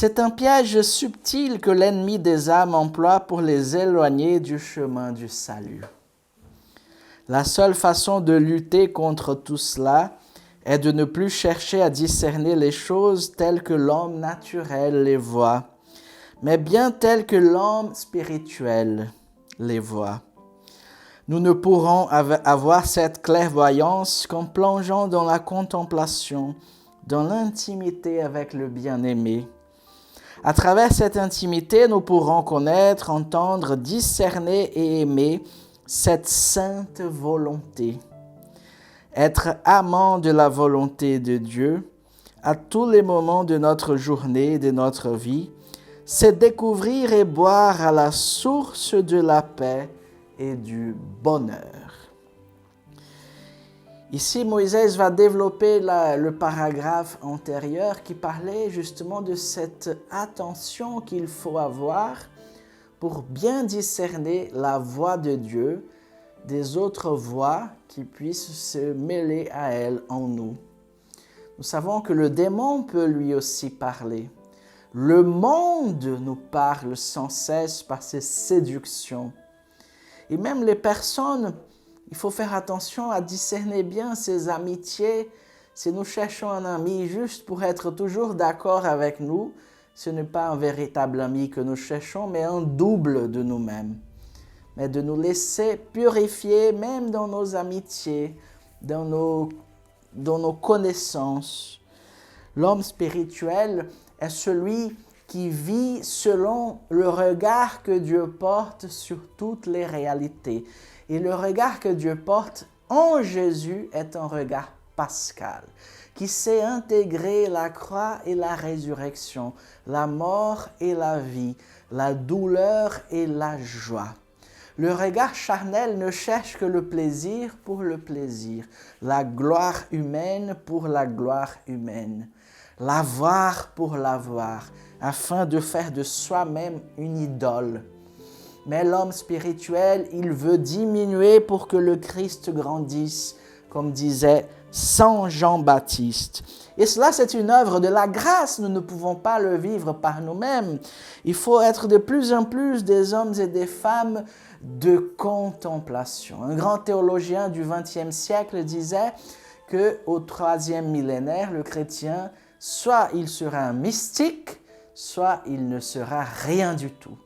C'est un piège subtil que l'ennemi des âmes emploie pour les éloigner du chemin du salut. La seule façon de lutter contre tout cela est de ne plus chercher à discerner les choses telles que l'homme naturel les voit, mais bien telles que l'homme spirituel les voit. Nous ne pourrons avoir cette clairvoyance qu'en plongeant dans la contemplation, dans l'intimité avec le bien-aimé. À travers cette intimité, nous pourrons connaître, entendre, discerner et aimer cette sainte volonté. Être amant de la volonté de Dieu à tous les moments de notre journée, de notre vie, c'est découvrir et boire à la source de la paix et du bonheur. Ici, Moïse va développer le paragraphe antérieur qui parlait justement de cette attention qu'il faut avoir pour bien discerner la voix de Dieu des autres voix qui puissent se mêler à elle en nous. Nous savons que le démon peut lui aussi parler. Le monde nous parle sans cesse par ses séductions. Et même les personnes, il faut faire attention à discerner bien ses amitiés. Si nous cherchons un ami juste pour être toujours d'accord avec nous, ce n'est pas un véritable ami que nous cherchons, mais un double de nous-mêmes. Mais de nous laisser purifier même dans nos amitiés, dans nos connaissances. L'homme spirituel est celui qui vit selon le regard que Dieu porte sur toutes les réalités. Et le regard que Dieu porte en Jésus est un regard pascal, qui sait intégrer la croix et la résurrection, la mort et la vie, la douleur et la joie. Le regard charnel ne cherche que le plaisir pour le plaisir, la gloire humaine pour la gloire humaine, l'avoir pour l'avoir, afin de faire de soi-même une idole. Mais l'homme spirituel, il veut diminuer pour que le Christ grandisse, comme disait Saint Jean-Baptiste. Et cela, c'est une œuvre de la grâce. Nous ne pouvons pas le vivre par nous-mêmes. Il faut être de plus en plus des hommes et des femmes de contemplation. Un grand théologien du XXe siècle disait qu'au troisième millénaire, le chrétien, soit il sera un mystique, soit il ne sera rien du tout.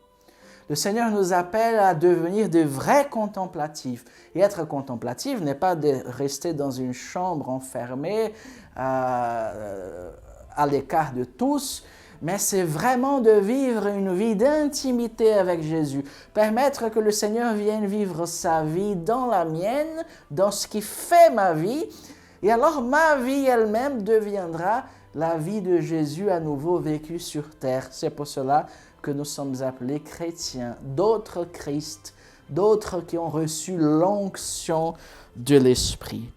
Le Seigneur nous appelle à devenir de vrais contemplatifs. Et être contemplatif n'est pas de rester dans une chambre enfermée à l'écart de tous, mais c'est vraiment de vivre une vie d'intimité avec Jésus. Permettre que le Seigneur vienne vivre sa vie dans la mienne, dans ce qui fait ma vie. Et alors ma vie elle-même deviendra la vie de Jésus à nouveau vécue sur terre. C'est pour cela que nous sommes appelés chrétiens, d'autres Christ, d'autres qui ont reçu l'onction de l'Esprit.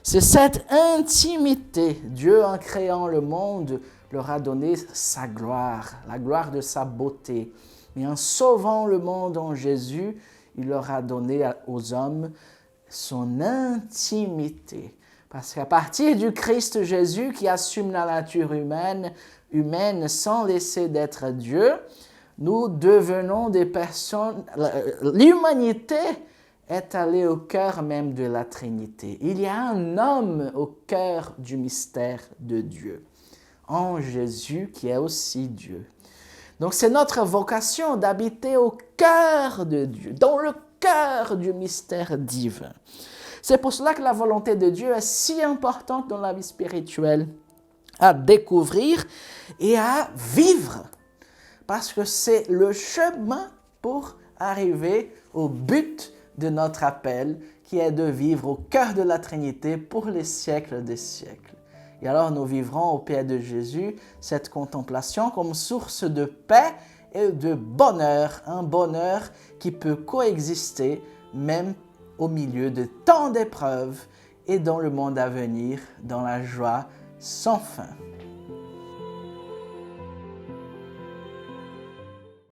C'est cette intimité. Dieu, en créant le monde, leur a donné sa gloire, la gloire de sa beauté. Et en sauvant le monde en Jésus, il leur a donné aux hommes son intimité. Parce qu'à partir du Christ Jésus qui assume la nature humaine sans laisser d'être Dieu, nous devenons des personnes. L'humanité est allée au cœur même de la Trinité. Il y a un homme au cœur du mystère de Dieu, en Jésus qui est aussi Dieu. Donc c'est notre vocation d'habiter au cœur de Dieu, dans le cœur du mystère divin. C'est pour cela que la volonté de Dieu est si importante dans la vie spirituelle, à découvrir et à vivre. Parce que c'est le chemin pour arriver au but de notre appel, qui est de vivre au cœur de la Trinité pour les siècles des siècles. Et alors nous vivrons au pied de Jésus cette contemplation comme source de paix et de bonheur, un bonheur qui peut coexister même au milieu de tant d'épreuves et dans le monde à venir, dans la joie sans fin.